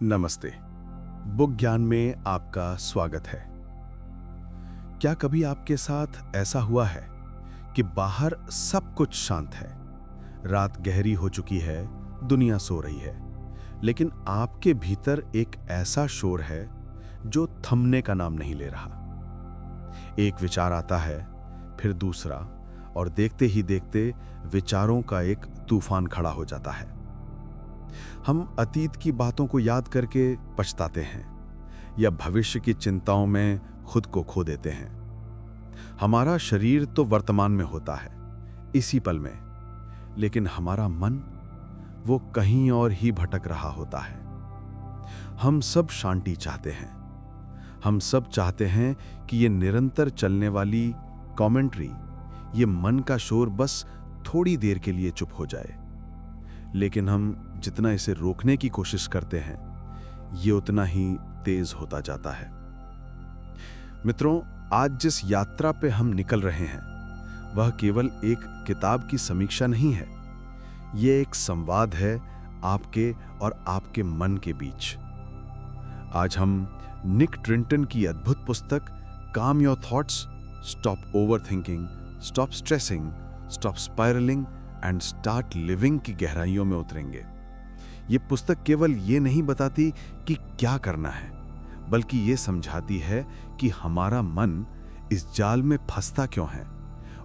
नमस्ते। बुक ज्ञान में आपका स्वागत है। क्या कभी आपके साथ ऐसा हुआ है कि बाहर सब कुछ शांत है, रात गहरी हो चुकी है, दुनिया सो रही है, लेकिन आपके भीतर एक ऐसा शोर है जो थमने का नाम नहीं ले रहा। एक विचार आता है, फिर दूसरा, और देखते ही देखते विचारों का एक तूफान खड़ा हो जाता है। हम अतीत की बातों को याद करके पछताते हैं या भविष्य की चिंताओं में खुद को खो देते हैं। हमारा शरीर तो वर्तमान में होता है, इसी पल में, लेकिन हमारा मन वो कहीं और ही भटक रहा होता है। हम सब शांति चाहते हैं। हम सब चाहते हैं कि ये निरंतर चलने वाली कमेंट्री, ये मन का शोर बस थोड़ी देर के लिए चुप हो जाए। लेकिन हम जितना इसे रोकने की कोशिश करते हैं, ये उतना ही तेज होता जाता है। मित्रों, आज जिस यात्रा पे हम निकल रहे हैं, वह केवल एक किताब की समीक्षा नहीं है। ये एक संवाद है आपके और आपके मन के बीच। आज हम निक ट्रिंटन की अद्भुत पुस्तक काम your thoughts, stop overthinking, stop stressing, stop spiralling and start living की गहराइयों में उतरेंगे। ये पुस्तक केवल ये नहीं बताती कि क्या करना है, बल्कि ये समझाती है कि हमारा मन इस जाल में फंसता क्यों है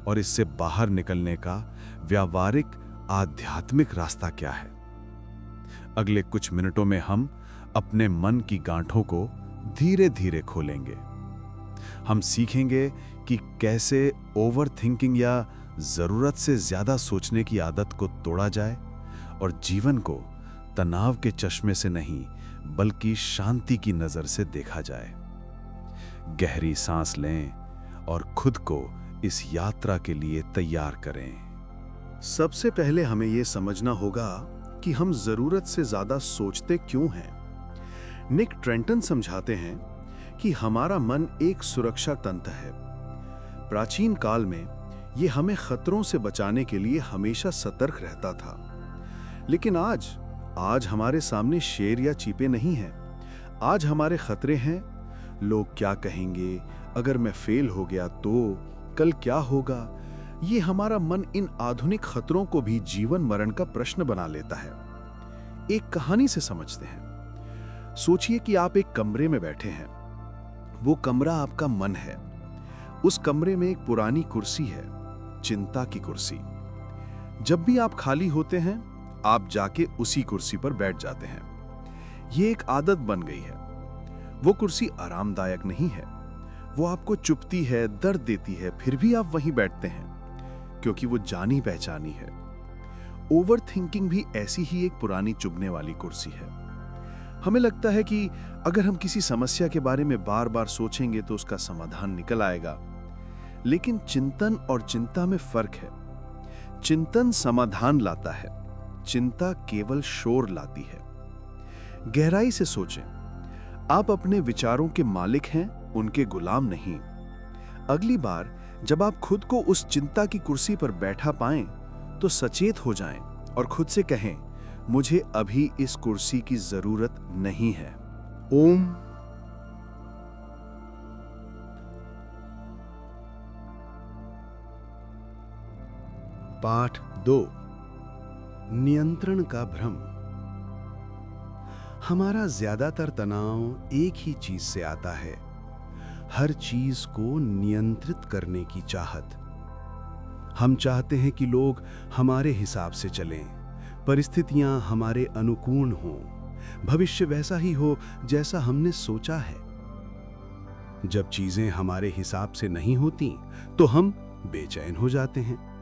और इससे बाहर निकलने का व्यावहारिक आध्यात्मिक रास्ता क्या है। अगले कुछ मिनटों में हम अपने मन की गांठों को धीरे धीरे खोलेंगे। हम सीखेंगे कि कैसे ओवरथिंकिंग या जरूरत से ज्यादा सोचने की आदत को तोड़ा जाए और जीवन को तनाव के चश्मे से नहीं, बल्कि शांति की नजर से देखा जाए। गहरी सांस लें और खुद को इस यात्रा के लिए तैयार करें। सबसे पहले हमें यह समझना होगा कि हम जरूरत से ज्यादा सोचते क्यों हैं। निक ट्रेंटन समझाते हैं कि हमारा मन एक सुरक्षा तंत्र है। प्राचीन काल में यह हमें खतरों से बचाने के लिए हमेशा सतर्क रहता था। लेकिन आज हमारे सामने शेर या चीपे नहीं हैं। आज हमारे खतरे हैं, लोग क्या कहेंगे, अगर मैं फेल हो गया तो, कल क्या होगा। ये हमारा मन इन आधुनिक खतरों को भी जीवन मरण का प्रश्न बना लेता है। एक कहानी से समझते हैं। सोचिए कि आप एक कमरे में बैठे हैं। वो कमरा आपका मन है। उस कमरे में एक पुरानी कुर्सी है, चिंता की कुर्सी। जब भी आप खाली होते हैं, आप जाके उसी कुर्सी पर बैठ जाते हैं। ये एक आदत बन गई है। वो कुर्सी आरामदायक नहीं है। वो आपको चुभती है, दर्द देती है, फिर भी आप वहीं बैठते हैं क्योंकि वो जानी पहचानी है। ओवरथिंकिंग भी ऐसी ही एक पुरानी चुभने वाली कुर्सी है। हमें लगता है कि अगर हम किसी समस्या के बारे में बार बार सोचेंगे तो उसका समाधान निकल आएगा। लेकिन चिंतन और चिंता में फर्क है। चिंतन समाधान लाता है, चिंता केवल शोर लाती है। गहराई से सोचें, आप अपने विचारों के मालिक हैं, उनके गुलाम नहीं। अगली बार जब आप खुद को उस चिंता की कुर्सी पर बैठा पाएं, तो सचेत हो जाएं और खुद से कहें, मुझे अभी इस कुर्सी की जरूरत नहीं है। ओम। पाठ 2, नियंत्रण का भ्रम। हमारा ज्यादातर तनाव एक ही चीज से आता है, हर चीज को नियंत्रित करने की चाहत। हम चाहते हैं कि लोग हमारे हिसाब से चलें, परिस्थितियां हमारे अनुकूल हों, भविष्य वैसा ही हो जैसा हमने सोचा है। जब चीजें हमारे हिसाब से नहीं होती तो हम बेचैन हो जाते हैं।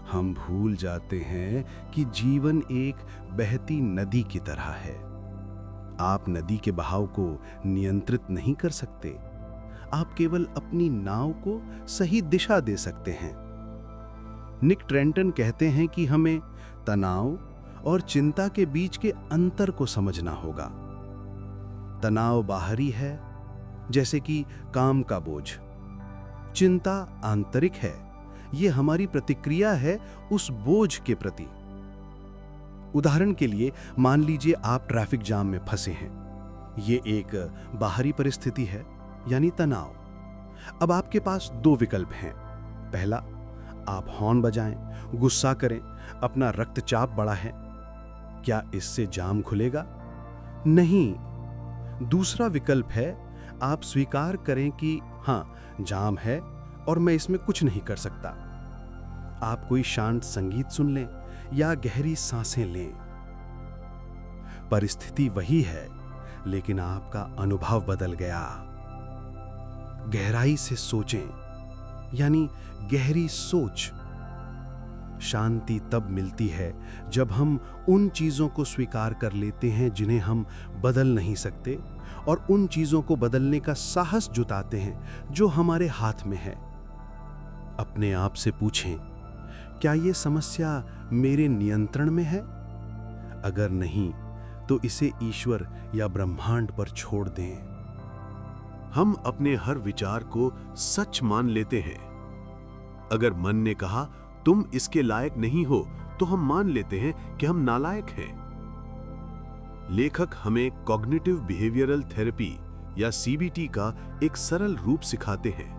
हम भूल जाते हैं कि जीवन एक बहती नदी की तरह है। आप नदी के बहाव को नियंत्रित नहीं कर सकते। आप केवल अपनी नाव को सही दिशा दे सकते हैं। निक ट्रेंटन कहते हैं कि हमें तनाव और चिंता के बीच के अंतर को समझना होगा। तनाव बाहरी है, जैसे कि काम का बोझ। चिंता आंतरिक है, ये हमारी प्रतिक्रिया है उस बोझ के प्रति। उदाहरण के लिए मान लीजिए आप ट्रैफिक जाम में फंसे हैं। ये एक बाहरी परिस्थिति है, यानी तनाव। अब आपके पास दो विकल्प हैं। पहला, आप हॉर्न बजाएं, गुस्सा करें, अपना रक्तचाप बढ़ाएं। क्या इससे जाम खुलेगा? नहीं। दूसरा विकल्प है, आप स्वीकार करें कि हाँ, जाम है और मैं इसमें कुछ नहीं कर सकता। आप कोई शांत संगीत सुन लें या गहरी सांसें लें। परिस्थिति वही है, लेकिन आपका अनुभव बदल गया। गहराई से सोचें, यानी गहरी सोच। शांति तब मिलती है जब हम उन चीजों को स्वीकार कर लेते हैं जिन्हें हम बदल नहीं सकते, और उन चीजों को बदलने का साहस जुटाते हैं जो हमारे हाथ में है। अपने आप से पूछें, क्या यह समस्या मेरे नियंत्रण में है? अगर नहीं, तो इसे ईश्वर या ब्रह्मांड पर छोड़ दें। हम अपने हर विचार को सच मान लेते हैं। अगर मन ने कहा तुम इसके लायक नहीं हो, तो हम मान लेते हैं कि हम नालायक हैं। लेखक हमें कॉग्निटिव बिहेवियरल थेरेपी या सीबीटी का एक सरल रूप सिखाते हैं।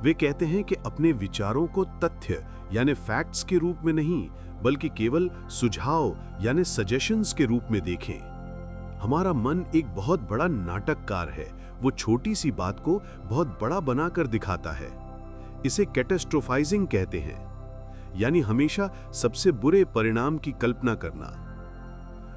वे कहते हैं कि अपने विचारों को तथ्य यानी फैक्ट्स के रूप में नहीं, बल्कि केवल सुझाव यानी सजेशंस के रूप में देखें। हमारा मन एक बहुत बड़ा नाटककार है। वो छोटी सी बात को बहुत बड़ा बनाकर दिखाता है। इसे कैटास्ट्रोफाइजिंग कहते हैं, यानी हमेशा सबसे बुरे परिणाम की कल्पना करना।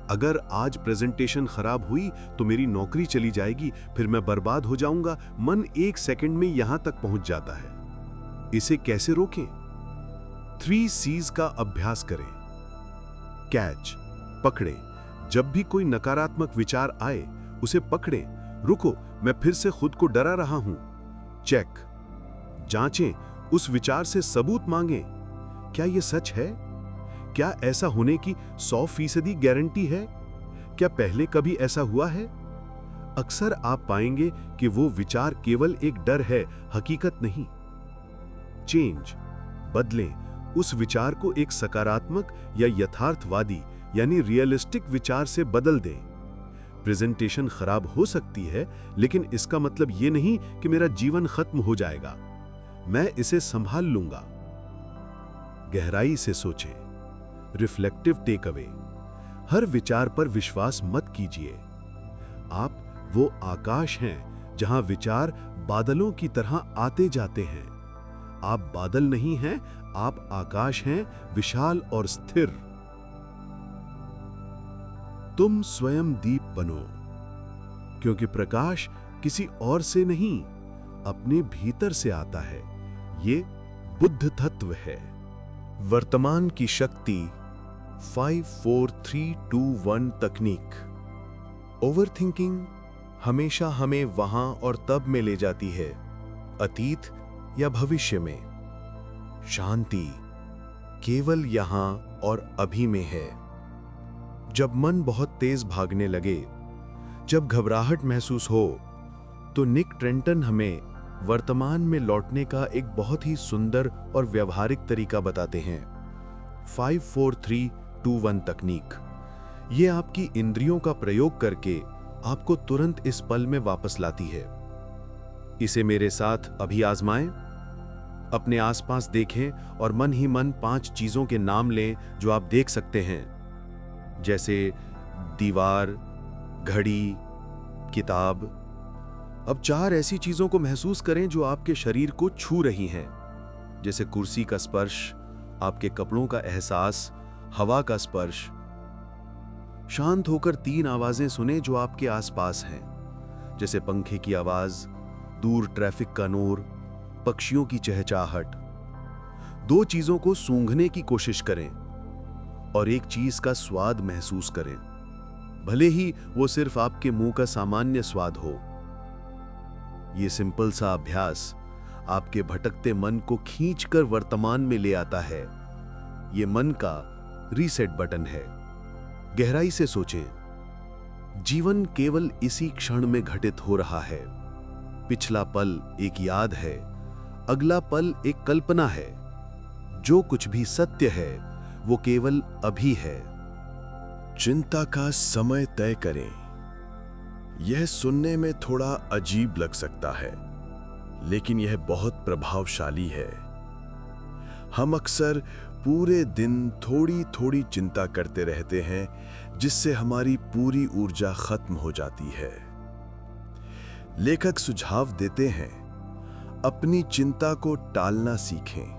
अगर आज प्रेजेंटेशन खराब हुई तो मेरी नौकरी चली जाएगी, फिर मैं बर्बाद हो जाऊंगा। मन एक सेकंड में यहां तक पहुंच जाता है। इसे कैसे रोकें? 3 C's का अभ्यास करें। कैच, पकड़े। जब भी कोई नकारात्मक विचार आए, उसे पकड़ें। रुको, मैं फिर से खुद को डरा रहा हूं। चेक, जांचें, उस विचार से सबूत मांगें। क्या यह सच है? क्या ऐसा होने की 100% गारंटी है? क्या पहले कभी ऐसा हुआ है? अक्सर आप पाएंगे कि वो विचार केवल एक डर है, हकीकत नहीं। चेंज, बदलें। उस विचार को एक सकारात्मक या यथार्थवादी यानी रियलिस्टिक विचार से बदल दें। प्रेजेंटेशन खराब हो सकती है, लेकिन इसका मतलब यह नहीं कि मेरा जीवन खत्म हो जाएगा। मैं इसे संभाल लूंगा। गहराई से सोचें। रिफ्लेक्टिव टेक अवे, हर विचार पर विश्वास मत कीजिए। आप वो आकाश हैं जहां विचार बादलों की तरह आते जाते हैं। आप बादल नहीं हैं, आप आकाश हैं, विशाल और स्थिर। तुम स्वयं दीप बनो, क्योंकि प्रकाश किसी और से नहीं, अपने भीतर से आता है। ये बुद्ध तत्व है। वर्तमान की शक्ति 5 4 3 2 1 तकनीक। ओवरथिंकिंग हमेशा हमें वहां और तब में ले जाती है, अतीत या भविष्य में। शांति केवल यहां और अभी में है। जब मन बहुत तेज भागने लगे, जब घबराहट महसूस हो, तो निक ट्रेंटन हमें वर्तमान में लौटने का एक बहुत ही सुंदर और व्यवहारिक तरीका बताते हैं। 5 4 3 2 1 तकनीक। ये आपकी इंद्रियों का प्रयोग करके आपको तुरंत इस पल में वापस लाती है। इसे मेरे साथ अभी आजमाएं। अपने आसपास देखें और मन ही मन 5 चीजों के नाम लें जो आप देख सकते हैं, जैसे दीवार, घड़ी, किताब। अब 4 ऐसी चीजों को महसूस करें जो आपके शरीर को छू रही हैं, जैसे कुर्सी का स्पर्श, आपके कपड़ों का एहसास, हवा का स्पर्श। शांत होकर 3 आवाजें सुने जो आपके आसपास हैं, जैसे पंखे की आवाज, दूर ट्रैफिक का नूर, पक्षियों की चहचहाहट। 2 चीजों को सूंघने की कोशिश करें और एक चीज का स्वाद महसूस करें, भले ही वो सिर्फ आपके मुंह का सामान्य स्वाद हो। ये सिंपल सा अभ्यास आपके भटकते मन को खींचकर वर्तमान में ले आता है। ये मन का रीसेट बटन है। गहराई से सोचें, जीवन केवल इसी क्षण में घटित हो रहा है। पिछला पल एक याद है, अगला पल एक कल्पना है। जो कुछ भी सत्य है वो केवल अभी है। चिंता का समय तय करें। यह सुनने में थोड़ा अजीब लग सकता है, लेकिन यह बहुत प्रभावशाली है। हम अक्सर पूरे दिन थोड़ी थोड़ी चिंता करते रहते हैं, जिससे हमारी पूरी ऊर्जा खत्म हो जाती है। लेखक सुझाव देते हैं, अपनी चिंता को टालना सीखें।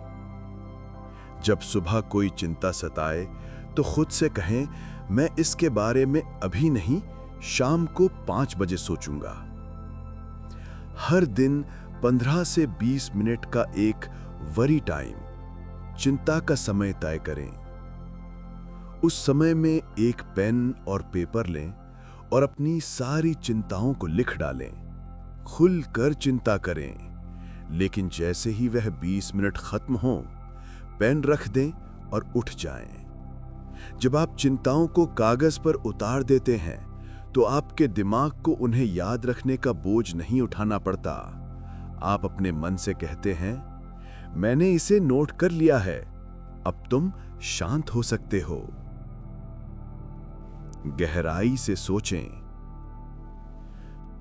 जब सुबह कोई चिंता सताए तो खुद से कहें, मैं इसके बारे में अभी नहीं, शाम को 5 बजे सोचूंगा। हर दिन 15 से 20 मिनट का एक वरी टाइम, चिंता का समय तय करें। उस समय में एक पेन और पेपर लें और अपनी सारी चिंताओं को लिख डालें। खुलकर चिंता करें, लेकिन जैसे ही वह 20 मिनट खत्म हो, पेन रख दें और उठ जाएं। जब आप चिंताओं को कागज पर उतार देते हैं, तो आपके दिमाग को उन्हें याद रखने का बोझ नहीं उठाना पड़ता। आप अपने मन से कहते हैं, मैंने इसे नोट कर लिया है, अब तुम शांत हो सकते हो। गहराई से सोचें।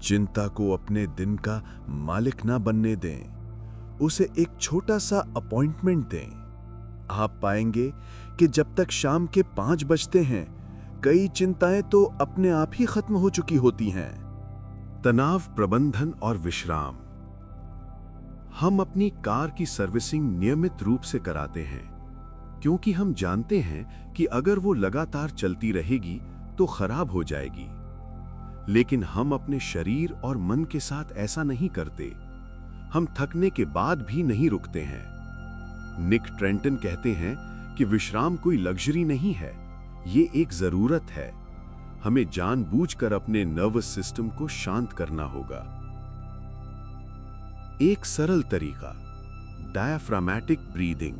चिंता को अपने दिन का मालिक ना बनने दें, उसे एक छोटा सा अपॉइंटमेंट दें। आप पाएंगे कि जब तक शाम के 5 बजते हैं, कई चिंताएं तो अपने आप ही खत्म हो चुकी होती हैं। तनाव प्रबंधन और विश्राम। हम अपनी कार की सर्विसिंग नियमित रूप से कराते हैं, क्योंकि हम जानते हैं कि अगर वो लगातार चलती रहेगी तो खराब हो जाएगी। लेकिन हम अपने शरीर और मन के साथ ऐसा नहीं करते। हम थकने के बाद भी नहीं रुकते हैं। निक ट्रेंटन कहते हैं कि विश्राम कोई लग्जरी नहीं है, ये एक जरूरत है। हमें जानबूझकर अपने नर्वस सिस्टम को शांत करना होगा। एक सरल तरीका, डायफ्रामैटिक ब्रीदिंग।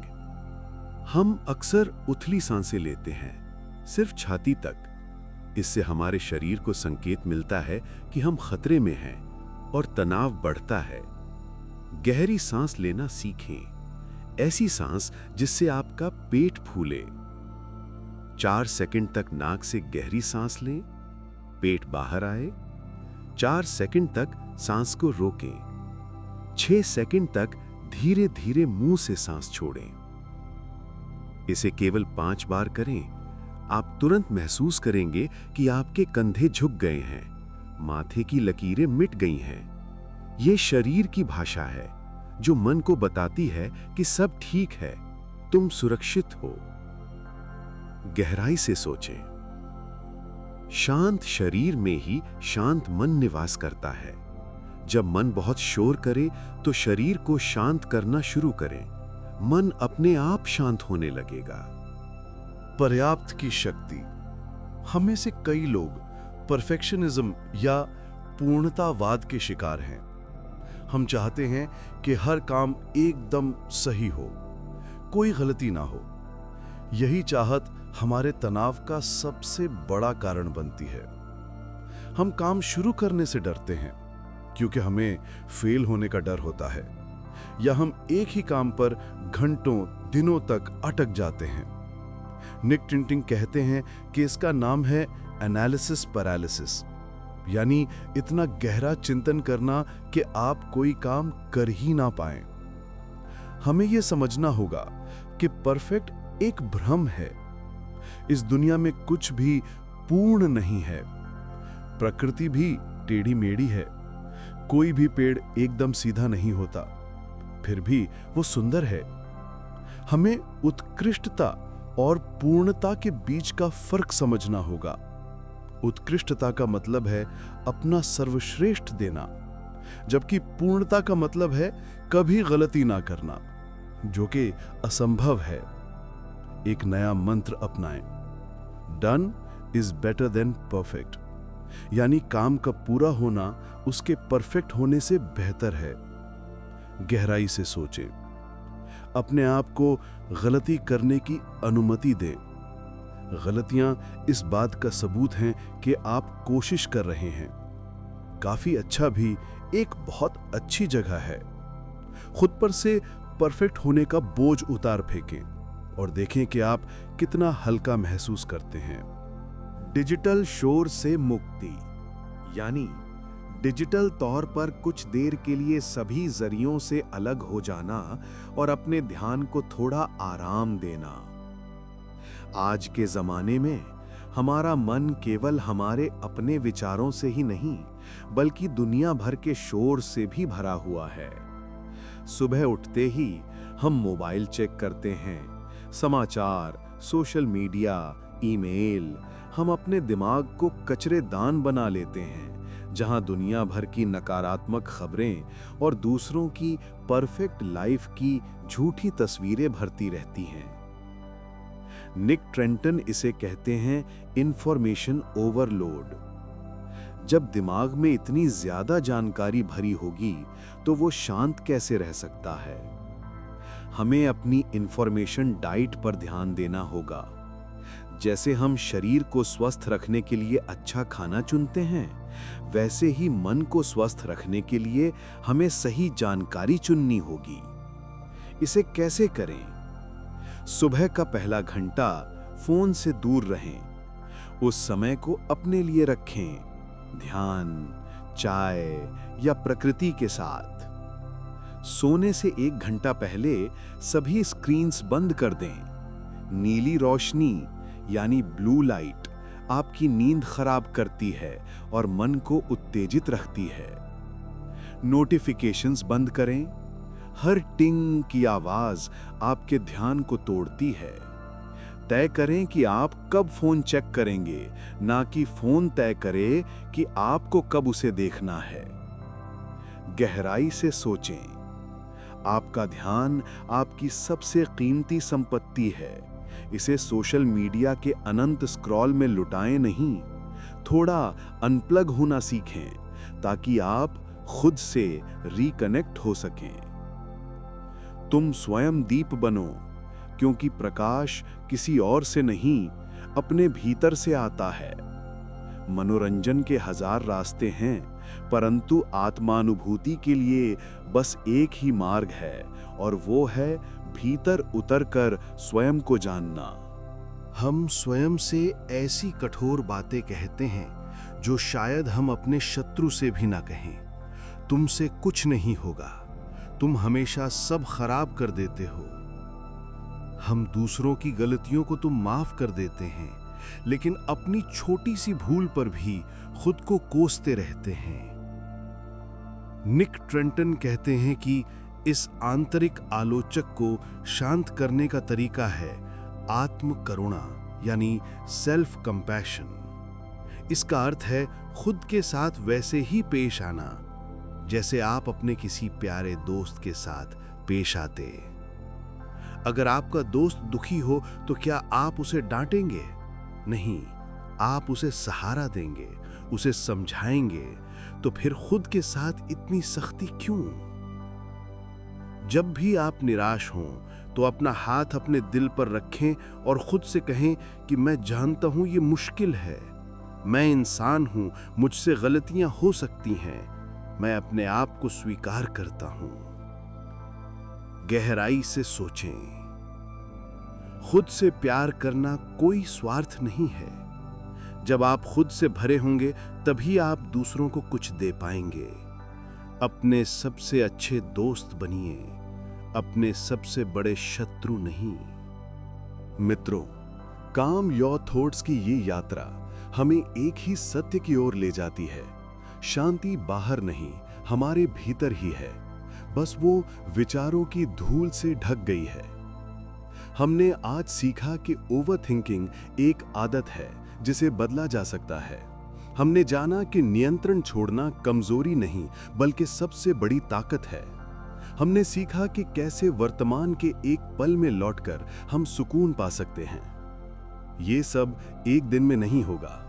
हम अक्सर उथली सांसें लेते हैं, सिर्फ छाती तक। इससे हमारे शरीर को संकेत मिलता है कि हम खतरे में हैं और तनाव बढ़ता है। गहरी सांस लेना सीखें, ऐसी सांस जिससे आपका पेट फूले। 4 सेकंड तक नाक से गहरी सांस लें, पेट बाहर आए। 4 सेकंड तक सांस को रोकें। 6 सेकंड तक धीरे धीरे मुंह से सांस छोड़ें। इसे केवल 5 बार करें। आप तुरंत महसूस करेंगे कि आपके कंधे झुक गए हैं, माथे की लकीरें मिट गई हैं। यह शरीर की भाषा है जो मन को बताती है कि सब ठीक है, तुम सुरक्षित हो। गहराई से सोचें। शांत शरीर में ही शांत मन निवास करता है। जब मन बहुत शोर करे तो शरीर को शांत करना शुरू करें। मन अपने आप शांत होने लगेगा। पर्याप्त की शक्ति। हम में से कई लोग परफेक्शनिज्म या पूर्णतावाद के शिकार हैं। हम चाहते हैं कि हर काम एकदम सही हो, कोई गलती ना हो। यही चाहत हमारे तनाव का सबसे बड़ा कारण बनती है। हम काम शुरू करने से डरते हैं क्योंकि हमें फेल होने का डर होता है, या हम एक ही काम पर घंटों दिनों तक अटक जाते हैं। निक टिंटिंग कहते हैं कि इसका नाम है एनालिसिस पैरालिसिस, यानी इतना गहरा चिंतन करना कि आप कोई काम कर ही ना पाएं। हमें यह समझना होगा कि परफेक्ट एक भ्रम है। इस दुनिया में कुछ भी पूर्ण नहीं है। प्रकृति भी टेढ़ी मेढ़ी है। कोई भी पेड़ एकदम सीधा नहीं होता, फिर भी वो सुंदर है। हमें उत्कृष्टता और पूर्णता के बीच का फर्क समझना होगा। उत्कृष्टता का मतलब है अपना सर्वश्रेष्ठ देना, जबकि पूर्णता का मतलब है कभी गलती ना करना, जो कि असंभव है। एक नया मंत्र अपनाएं, done is better than perfect, यानी काम का पूरा होना उसके परफेक्ट होने से बेहतर है। गहराई से सोचें, अपने आप को गलती करने की अनुमति दें। गलतियां इस बात का सबूत हैं कि आप कोशिश कर रहे हैं। काफी अच्छा भी एक बहुत अच्छी जगह है। खुद पर से परफेक्ट होने का बोझ उतार फेंकें और देखें कि आप कितना हल्का महसूस करते हैं। डिजिटल शोर से मुक्ति, यानी डिजिटल तौर पर कुछ देर के लिए सभी जरियों से अलग हो जाना और अपने ध्यान को थोड़ा आराम देना। आज के जमाने में हमारा मन केवल हमारे अपने विचारों से ही नहीं, बल्कि दुनिया भर के शोर से भी भरा हुआ है। सुबह उठते ही हम मोबाइल चेक करते हैं, समाचार, सोशल मीडिया, ईमेल। हम अपने दिमाग को कचरेदान बना लेते हैं, जहां दुनिया भर की नकारात्मक खबरें और दूसरों की परफेक्ट लाइफ की झूठी तस्वीरें भरती रहती हैं। निक ट्रेंटन इसे कहते हैं इंफॉर्मेशन ओवरलोड। जब दिमाग में इतनी ज्यादा जानकारी भरी होगी तो वो शांत कैसे रह सकता है? हमें अपनी इंफॉर्मेशन डाइट पर ध्यान देना होगा। जैसे हम शरीर को स्वस्थ रखने के लिए अच्छा खाना चुनते हैं, वैसे ही मन को स्वस्थ रखने के लिए हमें सही जानकारी चुननी होगी। इसे कैसे करें? सुबह का पहला घंटा फोन से दूर रहें। उस समय को अपने लिए रखें, ध्यान, चाय या प्रकृति के साथ। सोने से 1 घंटा पहले सभी स्क्रीन्स बंद कर दें। नीली रोशनी यानी ब्लू लाइट आपकी नींद खराब करती है और मन को उत्तेजित रखती है। नोटिफिकेशंस बंद करें। हर टिंग की आवाज आपके ध्यान को तोड़ती है। तय करें कि आप कब फोन चेक करेंगे, ना कि फोन तय करे कि आपको कब उसे देखना है। गहराई से सोचें। आपका ध्यान आपकी सबसे कीमती संपत्ति है। इसे सोशल मीडिया के अनंत स्क्रॉल में लुटाएं नहीं। थोड़ा अनप्लग होना सीखें ताकि आप खुद से रिकनेक्ट हो सकें। तुम स्वयं दीप बनो, क्योंकि प्रकाश किसी और से नहीं, अपने भीतर से आता है। मनोरंजन के 1000 रास्ते हैं, परंतु आत्मानुभूति के लिए बस एक ही मार्ग है, और वो है भीतर उतरकर स्वयं को जानना। हम स्वयं से ऐसी कठोर बातें कहते हैं जो शायद हम अपने शत्रु से भी ना कहें। तुमसे कुछ नहीं होगा, तुम हमेशा सब खराब कर देते हो। हम दूसरों की गलतियों को तो माफ कर देते हैं, लेकिन अपनी छोटी सी भूल पर भी खुद को कोसते रहते हैं। निक ट्रेंटन कहते हैं कि इस आंतरिक आलोचक को शांत करने का तरीका है आत्म करुणा, यानी सेल्फ कंपैशन। इसका अर्थ है खुद के साथ वैसे ही पेश आना जैसे आप अपने किसी प्यारे दोस्त के साथ पेश आते। अगर आपका दोस्त दुखी हो तो क्या आप उसे डांटेंगे? नहीं, आप उसे सहारा देंगे, उसे समझाएंगे। तो फिर खुद के साथ इतनी सख्ती क्यों? जब भी आप निराश हों तो अपना हाथ अपने दिल पर रखें और खुद से कहें कि मैं जानता हूं ये मुश्किल है, मैं इंसान हूं, मुझसे गलतियां हो सकती हैं, मैं अपने आप को स्वीकार करता हूं। गहराई से सोचें। खुद से प्यार करना कोई स्वार्थ नहीं है। जब आप खुद से भरे होंगे तभी आप दूसरों को कुछ दे पाएंगे। अपने सबसे अच्छे दोस्त बनिए, अपने सबसे बड़े शत्रु नहीं। मित्रों, काम योर थॉट्स की ये यात्रा हमें एक ही सत्य की ओर ले जाती है। शांति बाहर नहीं, हमारे भीतर ही है। बस वो विचारों की धूल से ढक गई है। हमने आज सीखा कि ओवरथिंकिंग एक आदत है जिसे बदला जा सकता है। हमने जाना कि नियंत्रण छोड़ना कमजोरी नहीं, बल्कि सबसे बड़ी ताकत है। हमने सीखा कि कैसे वर्तमान के एक पल में लौटकर हम सुकून पा सकते हैं। ये सब एक दिन में नहीं होगा।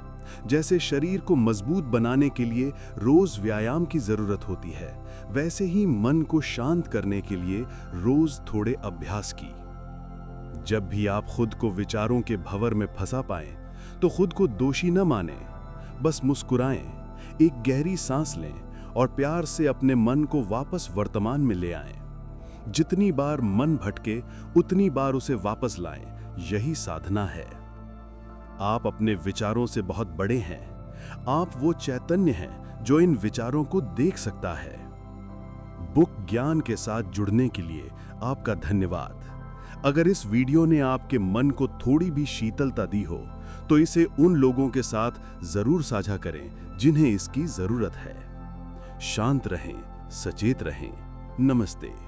जैसे शरीर को मजबूत बनाने के लिए रोज व्यायाम की जरूरत होती है, वैसे ही मन को शांत करने के लिए रोज थोड़े अभ्यास की। जब भी आप खुद को विचारों के भंवर में फंसा पाएं, तो खुद को दोषी न मानें। बस मुस्कुराएं, एक गहरी सांस लें और प्यार से अपने मन को वापस वर्तमान में ले आएं। जितनी बार मन भटके, उतनी बार उसे वापस लाएं। यही साधना है। आप अपने विचारों से बहुत बड़े हैं। आप वो चैतन्य हैं जो इन विचारों को देख सकता है। बुक ज्ञान के साथ जुड़ने के लिए आपका धन्यवाद। अगर इस वीडियो ने आपके मन को थोड़ी भी शीतलता दी हो तो इसे उन लोगों के साथ जरूर साझा करें जिन्हें इसकी जरूरत है। शांत रहें, सचेत रहें। नमस्ते।